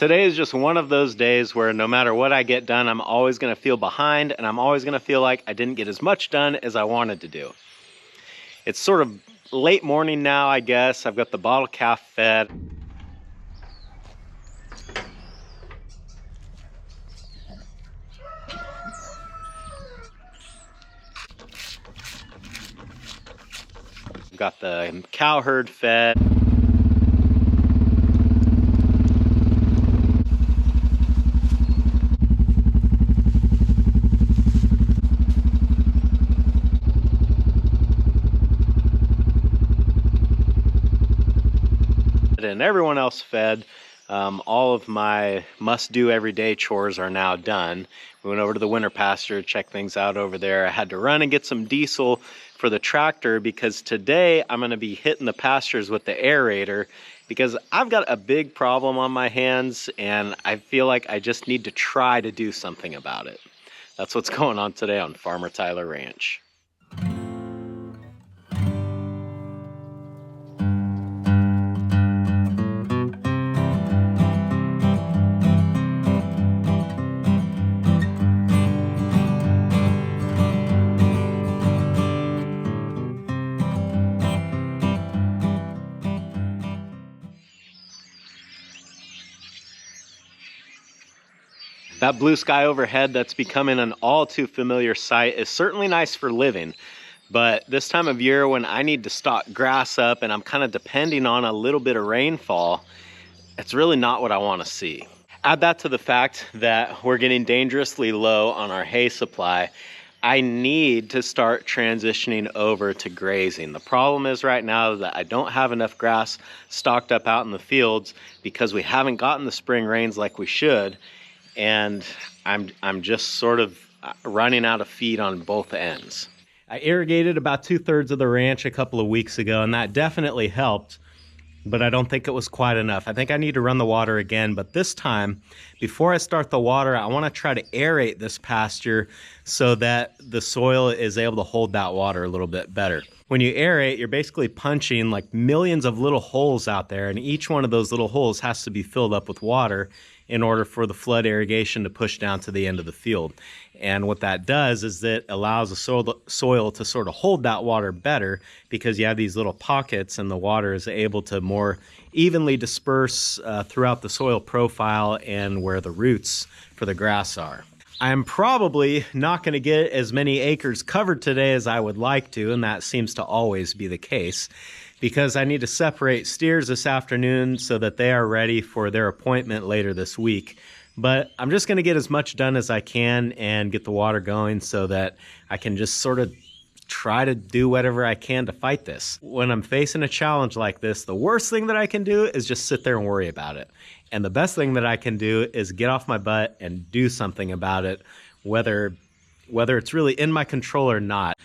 Today is just one of those days where no matter what I get done, I'm always going to feel behind, and I'm always going to feel like I didn't get as much done as I wanted to do. It's sort of late morning now, I guess. I've got the bottle calf fed. I've got the cow herd fed. And everyone else fed. All of my must-do everyday chores are now done. We went over to the winter pasture, check things out over there. I had to run and get some diesel for the tractor because today I'm going to be hitting the pastures with the aerator because I've got a big problem on my hands and I feel like I just need to try to do something about it. That's what's going on today on Farmertylerranch. That blue sky overhead that's becoming an all too familiar sight is certainly nice for living, but this time of year when I need to stock grass up and I'm kind of depending on a little bit of rainfall, it's really not what I want to see. Add that to the fact that we're getting dangerously low on our hay supply. I need to start transitioning over to grazing. The problem is right now that I don't have enough grass stocked up out in the fields because we haven't gotten the spring rains like we should. And I'm just sort of running out of feed on both ends. I irrigated about 2/3 of the ranch a couple of weeks ago, and that definitely helped, but I don't think it was quite enough. I think I need to run the water again, but this time, before I start the water, I want to try to aerate this pasture so that the soil is able to hold that water a little bit better. When you aerate, you're basically punching like millions of little holes out there, and each one of those little holes has to be filled up with water in order for the flood irrigation to push down to the end of the field. And what that does is it allows the soil to sort of hold that water better because you have these little pockets and the water is able to more evenly disperse throughout the soil profile and where the roots for the grass are. I'm probably not going to get as many acres covered today as I would like to, and that seems to always be the case, because I need to separate steers this afternoon so that they are ready for their appointment later this week. But I'm just going to get as much done as I can and get the water going so that I can just sort of try to do whatever I can to fight this. When I'm facing a challenge like this, the worst thing that I can do is just sit there and worry about it. And the best thing that I can do is get off my butt and do something about it, whether it's really in my control or not.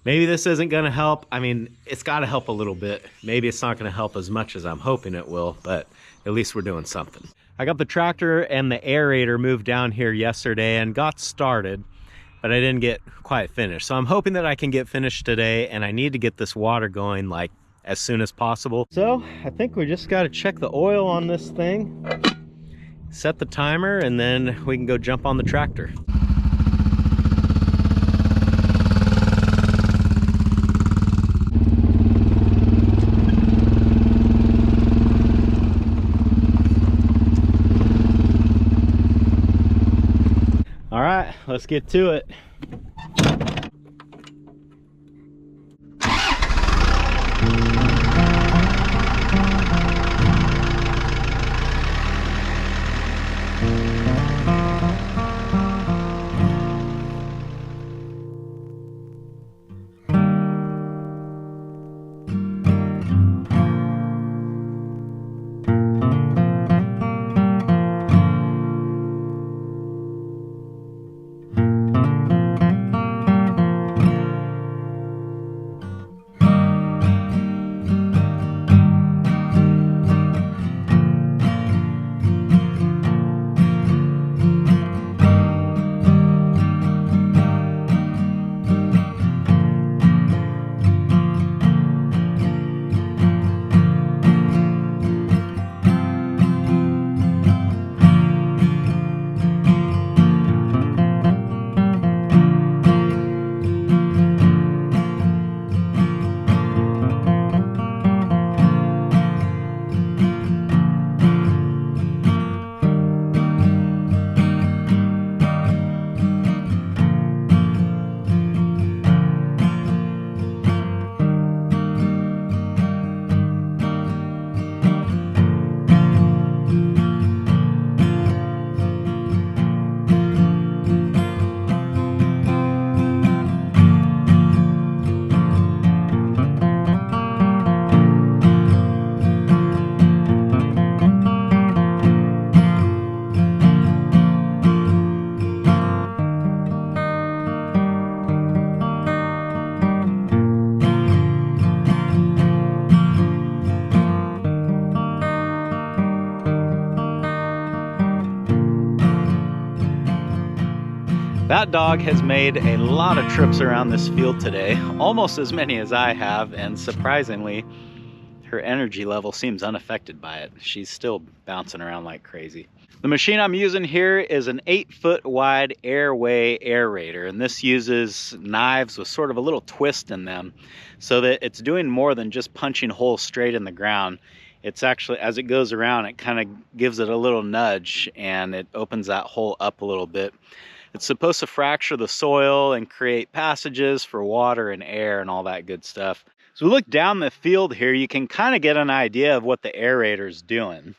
Maybe this isn't going to help. I mean, it's got to help a little bit. Maybe it's not going to help as much as I'm hoping it will, but at least we're doing something. I got the tractor and the aerator moved down here yesterday and got started, but I didn't get quite finished. So I'm hoping that I can get finished today, and I need to get this water going like as soon as possible. So I think we just got to check the oil on this thing, set the timer, and then we can go jump on the tractor. All right, let's get to it. That dog has made a lot of trips around this field today, almost as many as I have, and surprisingly, her energy level seems unaffected by it. She's still bouncing around like crazy. The machine I'm using here is an 8-foot wide Aerway aerator, and this uses knives with sort of a little twist in them so that it's doing more than just punching holes straight in the ground. It's actually, as it goes around, it kind of gives it a little nudge and it opens that hole up a little bit. It's supposed to fracture the soil and create passages for water and air and all that good stuff. So we look down the field here, you can kind of get an idea of what the aerator's doing.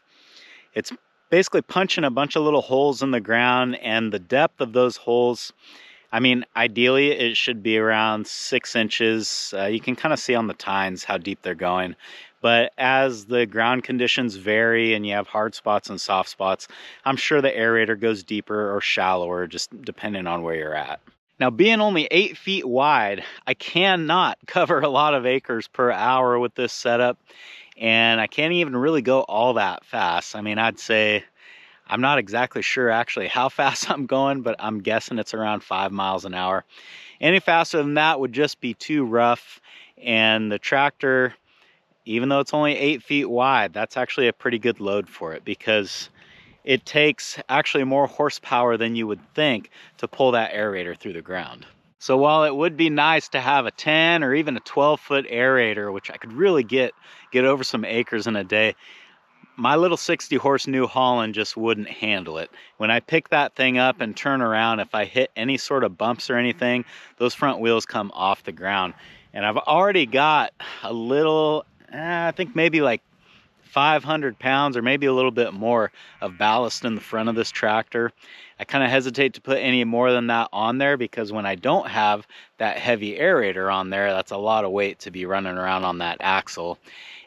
It's basically punching a bunch of little holes in the ground, and the depth of those holes, I mean, ideally it should be around 6 inches. You can kind of see on the tines how deep they're going. But as the ground conditions vary and you have hard spots and soft spots, I'm sure the aerator goes deeper or shallower, just depending on where you're at. Now, being only 8 feet wide, I cannot cover a lot of acres per hour with this setup, and I can't even really go all that fast. I mean, I'd say, I'm not exactly sure actually how fast I'm going, but I'm guessing it's around 5 miles an hour. Any faster than that would just be too rough, and the tractor, even though it's only 8 feet wide, that's actually a pretty good load for it, because it takes actually more horsepower than you would think to pull that aerator through the ground. So while it would be nice to have a 10 or even a 12-foot aerator, which I could really get over some acres in a day, my little 60-horse New Holland just wouldn't handle it. When I pick that thing up and turn around, if I hit any sort of bumps or anything, those front wheels come off the ground. And I've already got a little, I think maybe like 500 pounds or maybe a little bit more of ballast in the front of this tractor. I kind of hesitate to put any more than that on there, because when I don't have that heavy aerator on there, that's a lot of weight to be running around on that axle.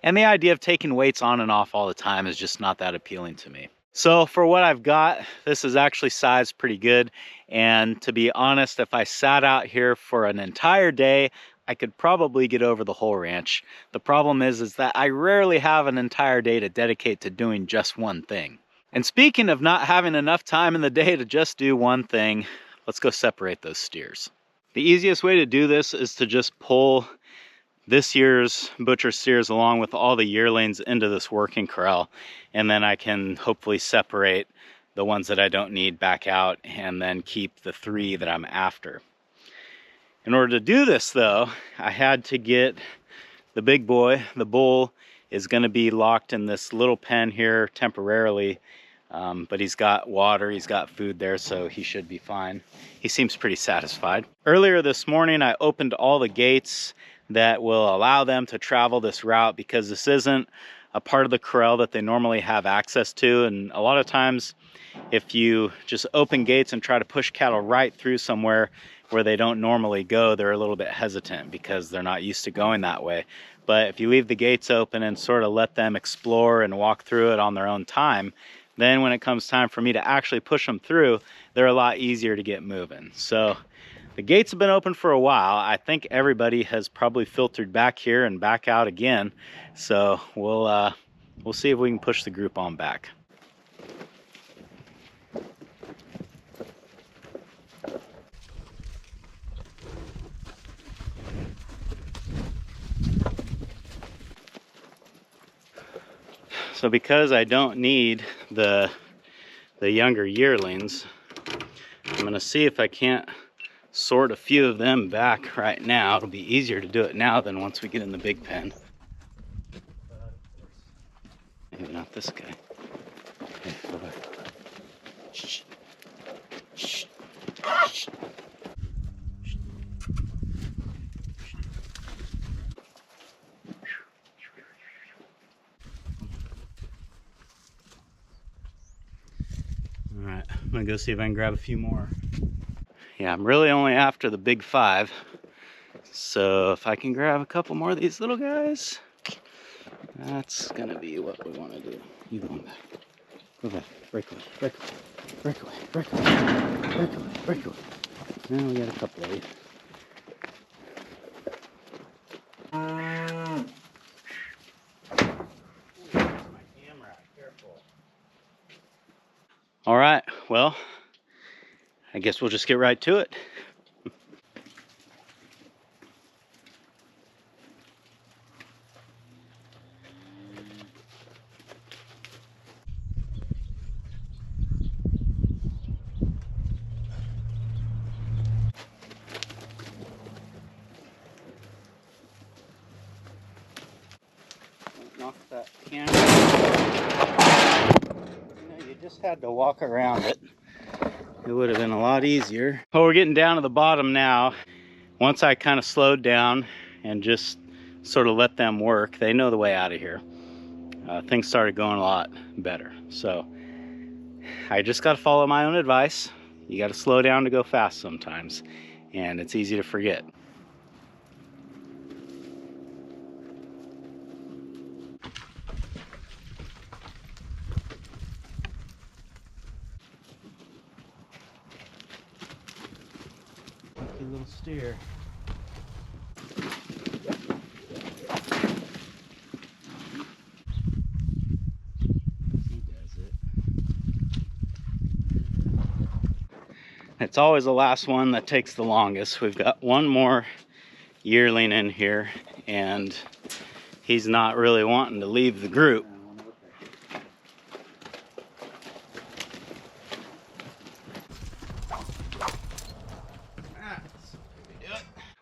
And the idea of taking weights on and off all the time is just not that appealing to me. So for what I've got, this is actually sized pretty good. And to be honest, if I sat out here for an entire day, I could probably get over the whole ranch. The problem is that I rarely have an entire day to dedicate to doing just one thing. And speaking of not having enough time in the day to just do one thing, let's go separate those steers. The easiest way to do this is to just pull this year's butcher steers along with all the yearlings into this working corral, and then I can hopefully separate the ones that I don't need back out and then keep the 3 that I'm after. In order to do this though, I had to get the big boy. The bull is going to be locked in this little pen here temporarily, but he's got water, he's got food there, so he should be fine. He seems pretty satisfied. Earlier this morning, I opened all the gates that will allow them to travel this route, because this isn't a part of the corral that they normally have access to. And a lot of times, if you just open gates and try to push cattle right through somewhere where they don't normally go, they're a little bit hesitant because they're not used to going that way. But if you leave the gates open and sort of let them explore and walk through it on their own time, then when it comes time for me to actually push them through, they're a lot easier to get moving. So the gates have been open for a while. I think everybody has probably filtered back here and back out again. So we'll see if we can push the group on back. So because I don't need the younger yearlings, I'm gonna see if I can't sort a few of them back right now. It'll be easier to do it now than once we get in the big pen. Maybe not this guy. Okay, bye-bye. Shh. Shh. Shh. All right, I'm gonna go see if I can grab a few more. Yeah, I'm really only after the big 5. So if I can grab a couple more of these little guys, that's gonna be what we want to do. You going back. Go back. Break away. Break away. Break away. Break away. Break away. Break away. Now we got a couple of you. All right, well, I guess we'll just get right to it. Knock that camera. You just had to walk around it. It would have been a lot easier. Well, we're getting down to the bottom now. Once I kind of slowed down and just sort of let them work, they know the way out of here. Things started going a lot better. So I just got to follow my own advice. You got to slow down to go fast sometimes, and it's easy to forget. Lucky little steer. It's always the last one that takes the longest. We've got one more yearling in here, and he's not really wanting to leave the group.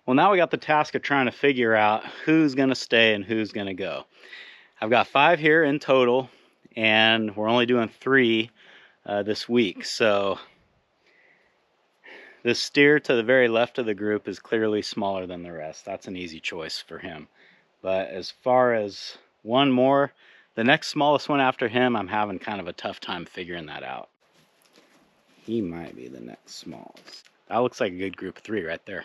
Well, now we got the task of trying to figure out who's going to stay and who's going to go. I've got 5 here in total, and we're only doing 3 this week. So this steer to the very left of the group is clearly smaller than the rest. That's an easy choice for him. But as far as one more, the next smallest one after him, I'm having kind of a tough time figuring that out. He might be the next smallest. That looks like a good group of 3 right there.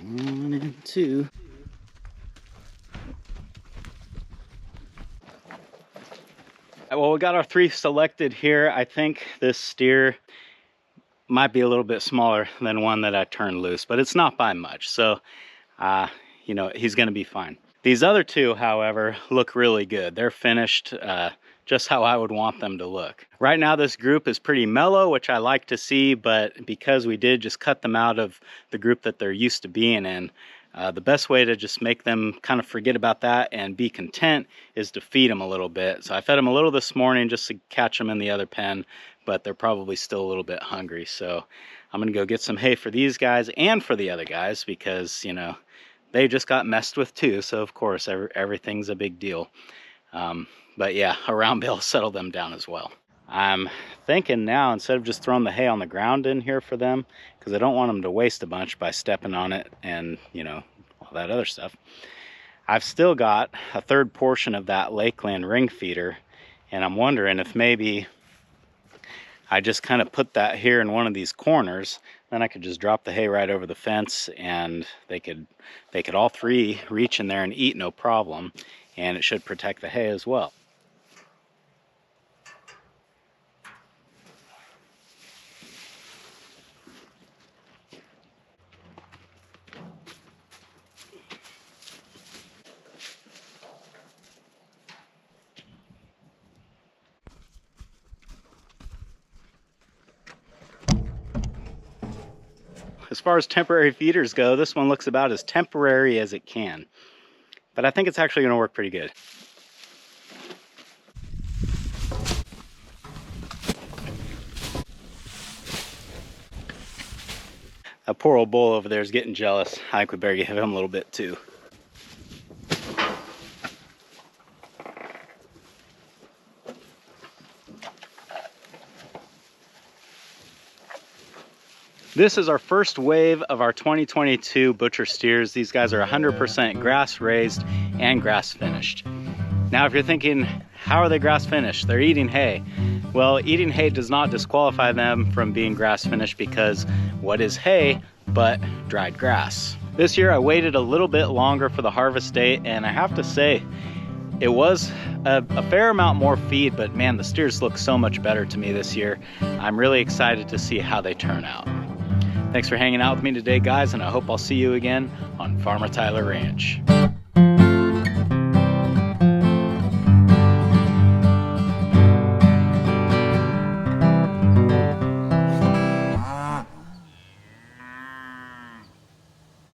1 and 2. Well, we got our 3 selected here. I think this steer might be a little bit smaller than one that I turned loose, but it's not by much. So, you know, he's going to be fine. These other 2, however, look really good. They're finished just how I would want them to look. Right now, this group is pretty mellow, which I like to see, but because we did just cut them out of the group that they're used to being in, the best way to just make them kind of forget about that and be content is to feed them a little bit. So I fed them a little this morning just to catch them in the other pen, but they're probably still a little bit hungry. So I'm gonna go get some hay for these guys and for the other guys because, you know, they just got messed with too. So of course, everything's a big deal. But yeah, a round bale will settle them down as well. I'm thinking now, instead of just throwing the hay on the ground in here for them, because I don't want them to waste a bunch by stepping on it and, you know, all that other stuff, I've still got a 3rd portion of that Lakeland ring feeder, and I'm wondering if maybe I just kind of put that here in one of these corners, then I could just drop the hay right over the fence, and they could all 3 reach in there and eat no problem, and it should protect the hay as well. As far as temporary feeders go, this one looks about as temporary as it can. But I think it's actually going to work pretty good. That poor old bull over there is getting jealous. I think we better give him a little bit too. This is our first wave of our 2022 butcher steers. These guys are 100% grass raised and grass finished. Now, if you're thinking, how are they grass finished? They're eating hay. Well, eating hay does not disqualify them from being grass finished because what is hay but dried grass? This year I waited a little bit longer for the harvest date, and I have to say, it was a fair amount more feed, but man, the steers look so much better to me this year. I'm really excited to see how they turn out. Thanks for hanging out with me today, guys, and I hope I'll see you again on Farmer Tyler Ranch.